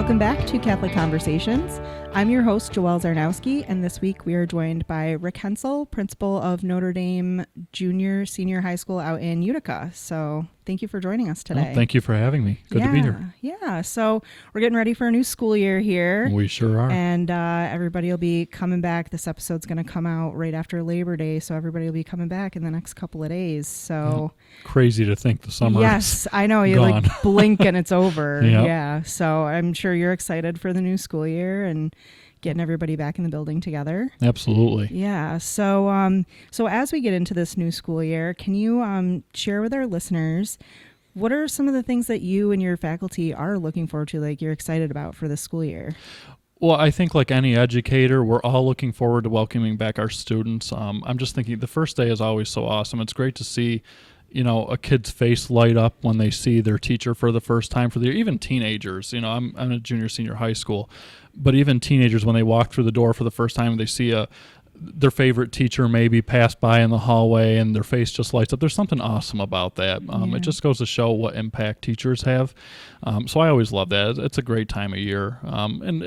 Welcome back to Catholic Conversations. I'm your host, Joelle Zarnowski, and this week we are joined by Rick Hensel, principal of Notre Dame Jr. Senior High School out in Utica. So thank you for joining us today. Oh, thank you for having me. Good to be here. Yeah, so we're getting ready for a new school year here. We sure are. And everybody will be coming back. This episode's going to come out right after Labor Day, so everybody will be coming back in the next couple of days. So crazy to think the summer Yes, I know. You gone. like blink and it's over. Yep. Yeah, so I'm sure you're excited for the new school year and getting everybody back in the building together. Absolutely. Yeah. So so as we get into this new school year, can you share with our listeners what are some of the things that you and your faculty are looking forward to, like you're excited about for this school year? Well, I think like any educator, we're all looking forward to welcoming back our students. I'm just thinking the first day is always so awesome. It's great to see, you know, a kid's face light up when they see their teacher for the first time for the year. Even teenagers, you know, I'm a junior, senior high school, but even teenagers, when they walk through the door for the first time, they see their favorite teacher maybe pass by in the hallway and their face just lights up. There's something awesome about that. It just goes to show what impact teachers have. So I always love that. It's a great time of year. And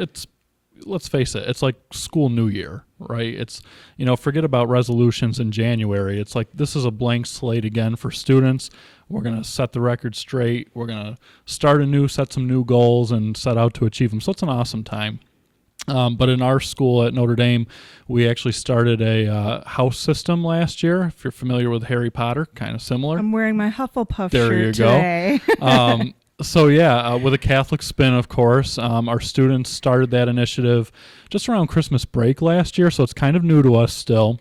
let's face it, it's like school new year, right? It's, you know, forget about resolutions in January. It's like this is a blank slate again for students. We're going to set the record straight. We're going to start set some new goals and set out to achieve them. So it's an awesome time. But in our school at Notre Dame, we actually started a house system last year. If you're familiar with Harry Potter, kind of similar. I'm wearing my Hufflepuff there shirt you today. Go. So yeah, with a Catholic spin, of course. Our students started that initiative just around Christmas break last year, so it's kind of new to us still.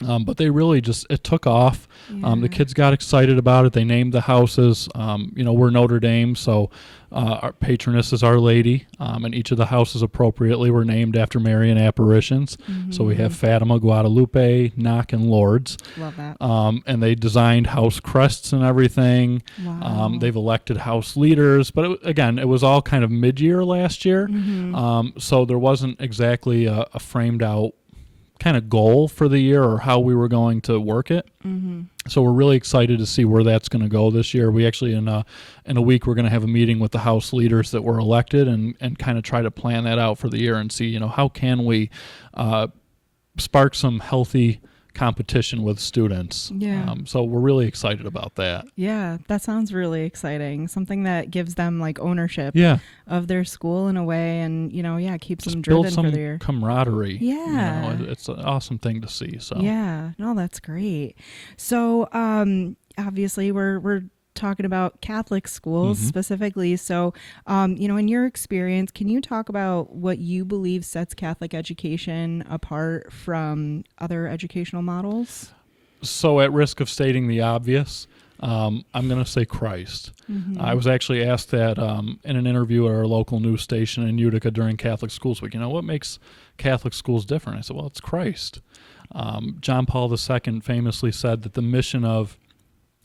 But they really it took off. Yeah. The kids got excited about it. They named the houses. You know, we're Notre Dame, so our patroness is Our Lady, and each of the houses appropriately were named after Marian apparitions. Mm-hmm. So we have Fatima, Guadalupe, Knock, and Lourdes. Love that. And they designed house crests and everything. Wow. They've elected house leaders. But it was all kind of mid-year last year. Mm-hmm. So there wasn't exactly a framed out kind of goal for the year or how we were going to work it. Mm-hmm. So we're really excited to see where that's going to go this year. We actually in a week we're going to have a meeting with the house leaders that were elected and kind of try to plan that out for the year and see, you know, how can we spark some healthy competition with students. Yeah. So we're really excited about that. Yeah, that sounds really exciting. Something that gives them like ownership of their school in a way and, you know, keeps just them driven build some for their camaraderie. Yeah. You know, it's an awesome thing to see. So yeah, no, that's great. So obviously we're talking about Catholic schools specifically. So, you know, in your experience, can you talk about what you believe sets Catholic education apart from other educational models? So at risk of stating the obvious, I'm going to say Christ. Mm-hmm. I was actually asked that in an interview at our local news station in Utica during Catholic Schools Week. You know, what makes Catholic schools different? I said, well, it's Christ. John Paul II famously said that the mission of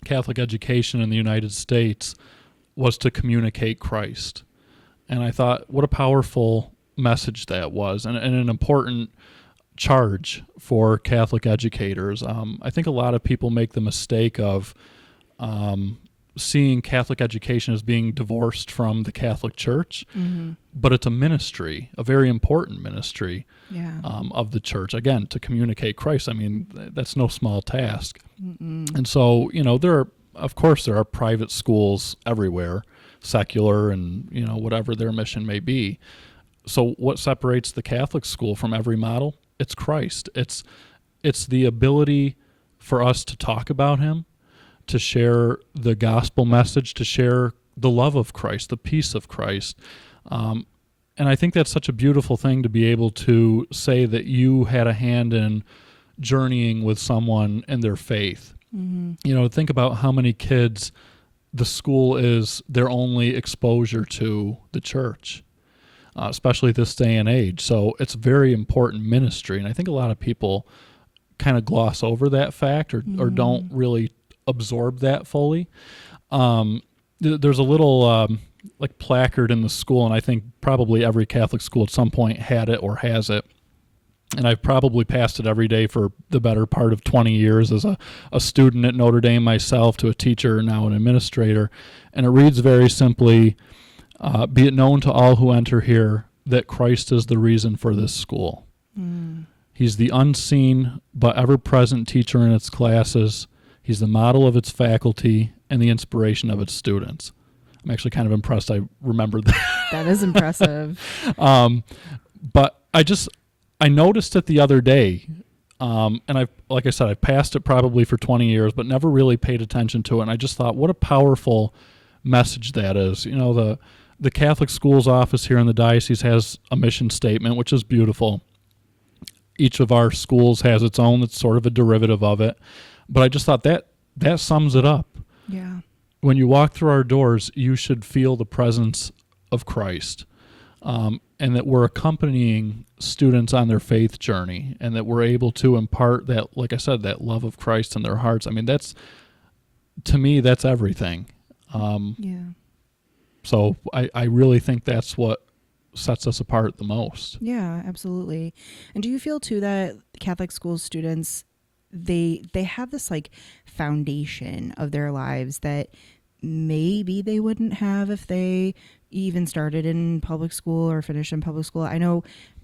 Catholic education in the United States was to communicate Christ. And I thought, what a powerful message that was and an important charge for Catholic educators. I think a lot of people make the mistake of seeing Catholic education as being divorced from the Catholic Church, but it's a ministry, a very important ministry of the Church, again, to communicate Christ. I mean, that's no small task. And so, you know, there are private schools everywhere, secular and, you know, whatever their mission may be. So what separates the Catholic school from every model? It's Christ. It's the ability for us to talk about him, to share the gospel message, to share the love of Christ, the peace of Christ. And I think that's such a beautiful thing to be able to say that you had a hand in journeying with someone in their faith. Mm-hmm. You know, think about how many kids the school is their only exposure to the church, especially this day and age. So it's very important ministry. And I think a lot of people kind of gloss over that fact or don't really absorb that fully. There's a little like placard in the school, and I think probably every Catholic school at some point had it or has it. And I've probably passed it every day for the better part of 20 years as a student at Notre Dame myself to a teacher, now an administrator. And it reads very simply, Be it known to all who enter here that Christ is the reason for this school. He's the unseen but ever-present teacher in its classes. He's the model of its faculty and the inspiration of its students. I'm actually kind of impressed I remembered that. That is impressive. But I noticed it the other day, and like I said, I've passed it probably for 20 years, but never really paid attention to it. And I just thought, what a powerful message that is. You know, the Catholic Schools office here in the diocese has a mission statement, which is beautiful. Each of our schools has its own. It's sort of a derivative of it. But I just thought that sums it up. Yeah. When you walk through our doors, you should feel the presence of Christ, and that we're accompanying students on their faith journey, and that we're able to impart that, like I said, that love of Christ in their hearts. I mean, to me, that's everything. Yeah. So I really think that's what sets us apart the most. Yeah, absolutely. And do you feel too that Catholic school students, they have this like foundation of their lives that maybe they wouldn't have if they even started in public school or finished in public school? I know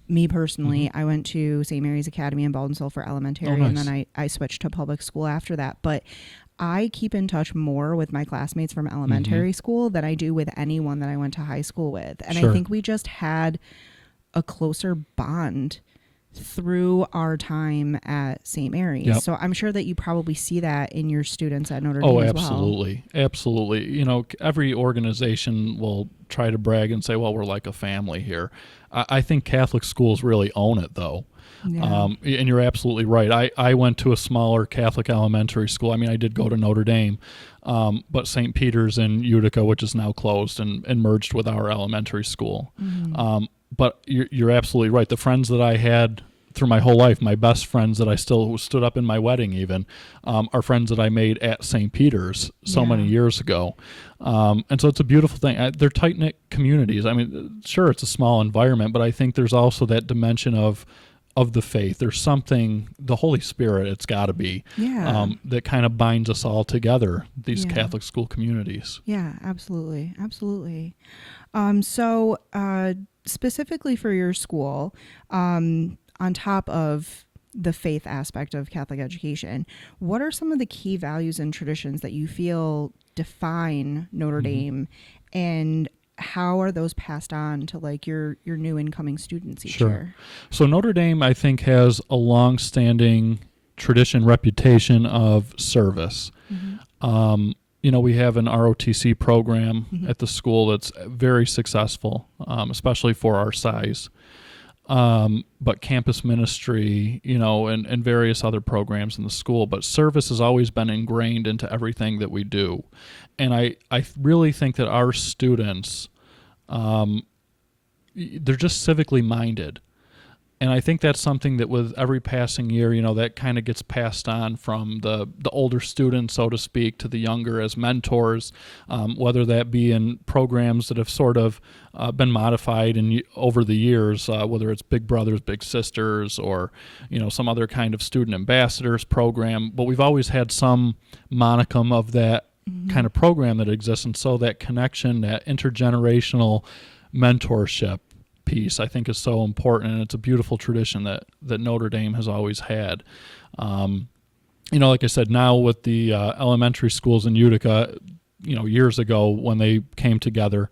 me personally, I went to St. Mary's Academy in Baldwinsville for elementary, nice. and then I switched to public school after that. But I keep in touch more with my classmates from elementary school than I do with anyone that I went to high school with. And Sure. I think we just had a closer bond through our time at St. Mary's. Yep. So I'm sure that you probably see that in your students at Notre Dame as well. Absolutely. Absolutely. You know, every organization will try to brag and say, well, we're like a family here. I think Catholic schools really own it, though. Yeah. And you're absolutely right. I went to a smaller Catholic elementary school. I mean, I did go to Notre Dame, but St. Peter's in Utica, which is now closed and merged with our elementary school. But you're absolutely right. The friends that I had through my whole life, my best friends that I still stood up in my wedding even, are friends that I made at St. Peter's so many years ago. And so it's a beautiful thing. They're tight-knit communities. I mean, sure, it's a small environment, but I think there's also that dimension of the faith. There's something, the Holy Spirit, it's got to be, that kind of binds us all together, these Catholic school communities. Yeah, absolutely. Absolutely. So specifically for your school, on top of the faith aspect of Catholic education, what are some of the key values and traditions that you feel define Notre Dame, and how are those passed on to like your new incoming students each year? So Notre Dame, I think, has a long-standing tradition, reputation of service. You know, we have an ROTC program at the school that's very successful, especially for our size. But campus ministry, you know, and various other programs in the school. But service has always been ingrained into everything that we do. And I really think that our students, they're just civically minded. And I think that's something that with every passing year, you know, that kind of gets passed on from the older students, so to speak, to the younger as mentors, whether that be in programs that have sort of been modified over the years, whether it's Big Brothers, Big Sisters, or, you know, some other kind of student ambassadors program. But we've always had some monicum of that kind of program that exists. And so that connection, that intergenerational mentorship piece, I think, is so important, and it's a beautiful tradition that Notre Dame has always had. You know, like I said, now with the elementary schools in Utica, you know, years ago when they came together,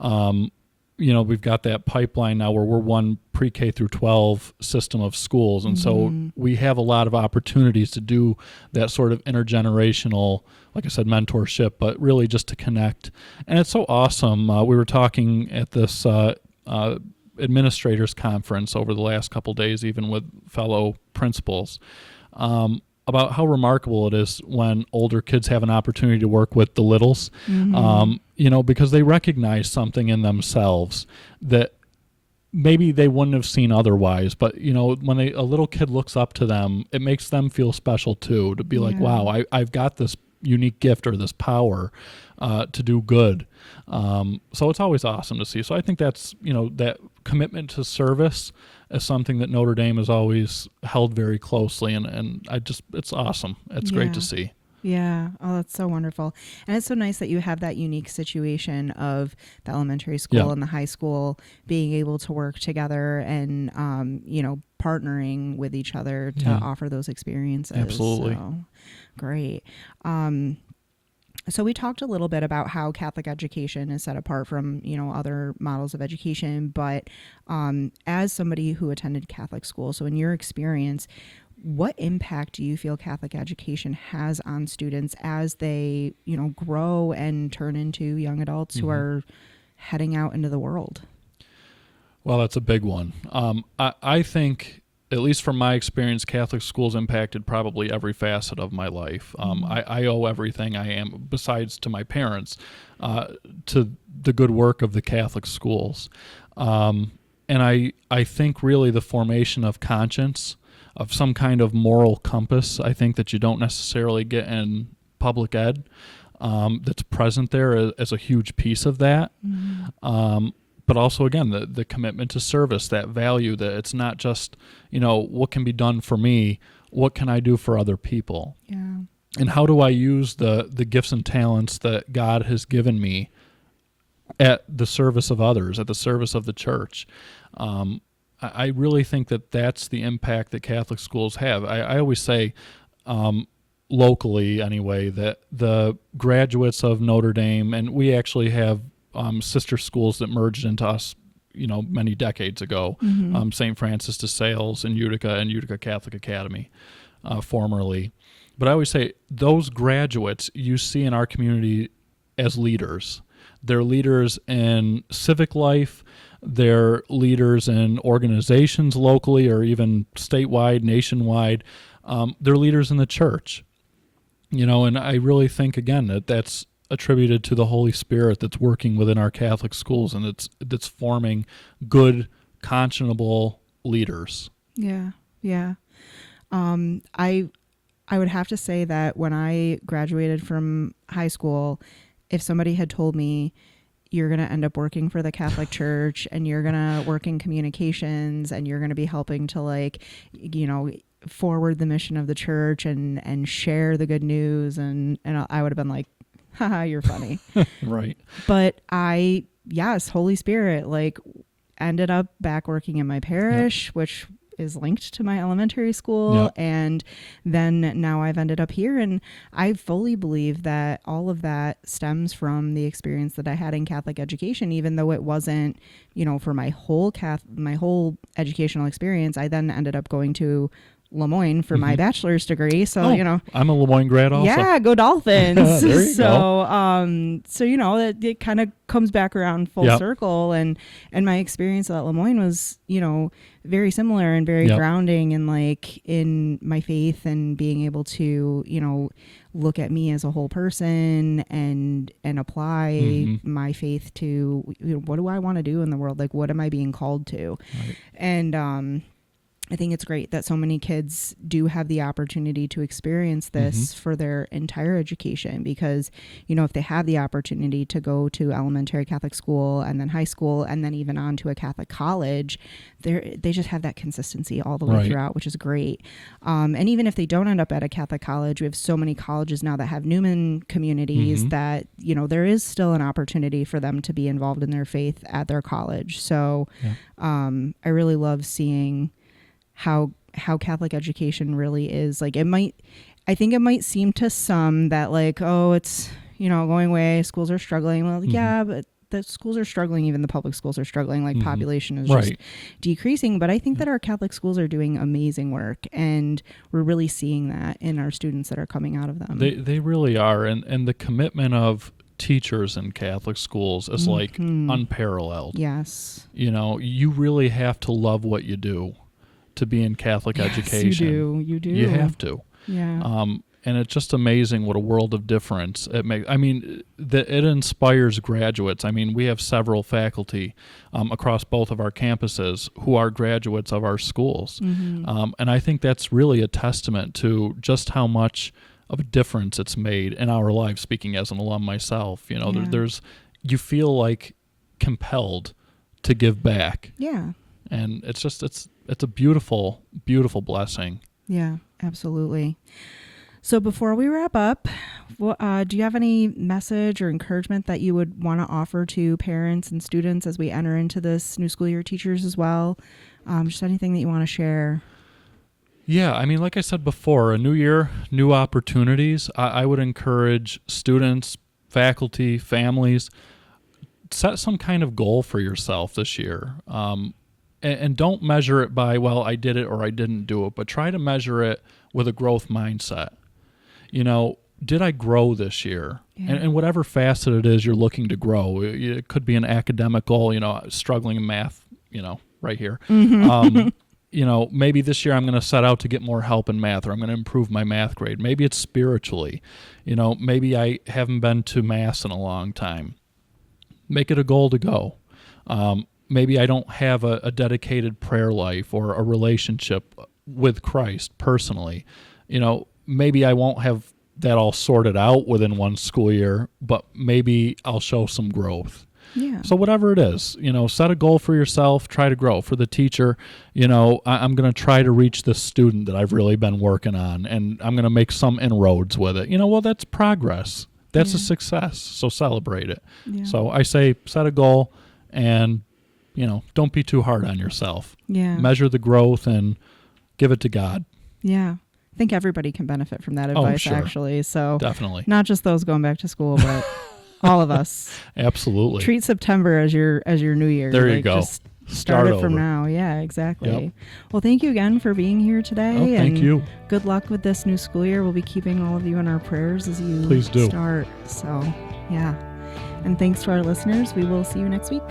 you know, we've got that pipeline now where we're one pre-K through 12 system of schools, and so we have a lot of opportunities to do that sort of intergenerational, like I said, mentorship, but really just to connect. And it's so awesome. We were talking at this administrators conference over the last couple days, even with fellow principals, about how remarkable it is when older kids have an opportunity to work with the littles, you know, because they recognize something in themselves that maybe they wouldn't have seen otherwise. But, you know, when a little kid looks up to them, it makes them feel special too, to be like, wow, I've got this unique gift or this power to do good. So it's always awesome to see. So I think that's, you know, that commitment to service is something that Notre Dame has always held very closely, and it's awesome. It's great to see. Yeah. Oh, that's so wonderful. And it's so nice that you have that unique situation of the elementary school Yeah. and the high school being able to work together and, partnering with each other to Yeah. offer those experiences. Absolutely. So great. So we talked a little bit about how Catholic education is set apart from, other models of education. But as somebody who attended Catholic school, so in your experience, what impact do you feel Catholic education has on students as they, grow and turn into young adults who are heading out into the world? Well, that's a big one. I think, at least from my experience, Catholic schools impacted probably every facet of my life. I owe everything I am, besides to my parents, to the good work of the Catholic schools. And I think really the formation of conscience, of some kind of moral compass, I think that you don't necessarily get in public ed, that's present there as a huge piece of that. But also, again, the commitment to service, that value, that it's not just, what can be done for me, what can I do for other people? Yeah. And how do I use the gifts and talents that God has given me at the service of others, at the service of the church? I really think that that's the impact that Catholic schools have. I always say, locally anyway, that the graduates of Notre Dame, and we actually have sister schools that merged into us, many decades ago, St. Francis de Sales and Utica Catholic Academy, formerly. But I always say those graduates you see in our community as leaders. They're leaders in civic life. They're leaders in organizations locally or even statewide, nationwide. They're leaders in the church. And I really think, again, that's attributed to the Holy Spirit that's working within our Catholic schools, and that's forming good, conscionable leaders. Yeah. Yeah. I would have to say that when I graduated from high school, if somebody had told me you're going to end up working for the Catholic Church and you're going to work in communications and you're going to be helping to forward the mission of the church and share the good news, and I would have been like, haha, you're funny. Right. But Holy Spirit, ended up back working in my parish, which is linked to my elementary school. And then now I've ended up here, and I fully believe that all of that stems from the experience that I had in Catholic education, even though it wasn't, for my whole educational experience. I then ended up going to Le Moyne for my bachelor's degree. So, I'm a Le Moyne grad also. Yeah, go Dolphins. There you go. It kind of comes back around full circle. And my experience at Le Moyne was, very similar and very grounding and in my faith and being able to, look at me as a whole person and apply my faith to, what do I want to do in the world? What am I being called to? Right. And, I think it's great that so many kids do have the opportunity to experience this for their entire education, because, if they have the opportunity to go to elementary Catholic school and then high school and then even on to a Catholic college, they just have that consistency all the way throughout, which is great. And even if they don't end up at a Catholic college, we have so many colleges now that have Newman communities that, there is still an opportunity for them to be involved in their faith at their college. So I really love seeing how Catholic education really is. I think it might seem to some that it's, going away, schools are struggling. Well, yeah, but the schools are struggling. Even the public schools are struggling. Population is just decreasing. But I think that our Catholic schools are doing amazing work, and we're really seeing that in our students that are coming out of them. They really are. And the commitment of teachers in Catholic schools is unparalleled. Yes. You really have to love what you do to be in Catholic education. You do. You have to. Yeah. And it's just amazing what a world of difference it makes. I mean, it inspires graduates. I mean, we have several faculty across both of our campuses who are graduates of our schools. And I think that's really a testament to just how much of a difference it's made in our lives, speaking as an alum myself. You feel compelled to give back. Yeah. And it's a beautiful, beautiful blessing. Yeah, absolutely. So before we wrap up, do you have any message or encouragement that you would want to offer to parents and students as we enter into this new school year, teachers as well? Just anything that you want to share? Yeah, I mean, like I said before, a new year, new opportunities. I would encourage students, faculty, families, set some kind of goal for yourself this year. And don't measure it by, well, I did it or I didn't do it, but try to measure it with a growth mindset. Did I grow this year? Yeah. And whatever facet it is you're looking to grow, it could be an academic goal, struggling in math, right here. Mm-hmm. Maybe this year I'm going to set out to get more help in math, or I'm going to improve my math grade. Maybe it's spiritually. Maybe I haven't been to Mass in a long time. Make it a goal to go. Maybe I don't have a dedicated prayer life or a relationship with Christ personally. Maybe I won't have that all sorted out within one school year, but maybe I'll show some growth. Yeah. So whatever it is, set a goal for yourself, try to grow. For the teacher, I'm going to try to reach this student that I've really been working on, and I'm going to make some inroads with it. Well, that's progress. That's a success. So celebrate it. Yeah. So I say set a goal and, don't be too hard on yourself. Yeah. Measure the growth and give it to God. Yeah. I think everybody can benefit from that advice, actually. So definitely. Not just those going back to school, but all of us. Absolutely. Treat September as your new year. There you go. Just start it from now. Yeah, exactly. Yep. Well, thank you again for being here today. Oh, thank you. Good luck with this new school year. We'll be keeping all of you in our prayers as you Please do. start. So, yeah. And thanks to our listeners. We will see you next week.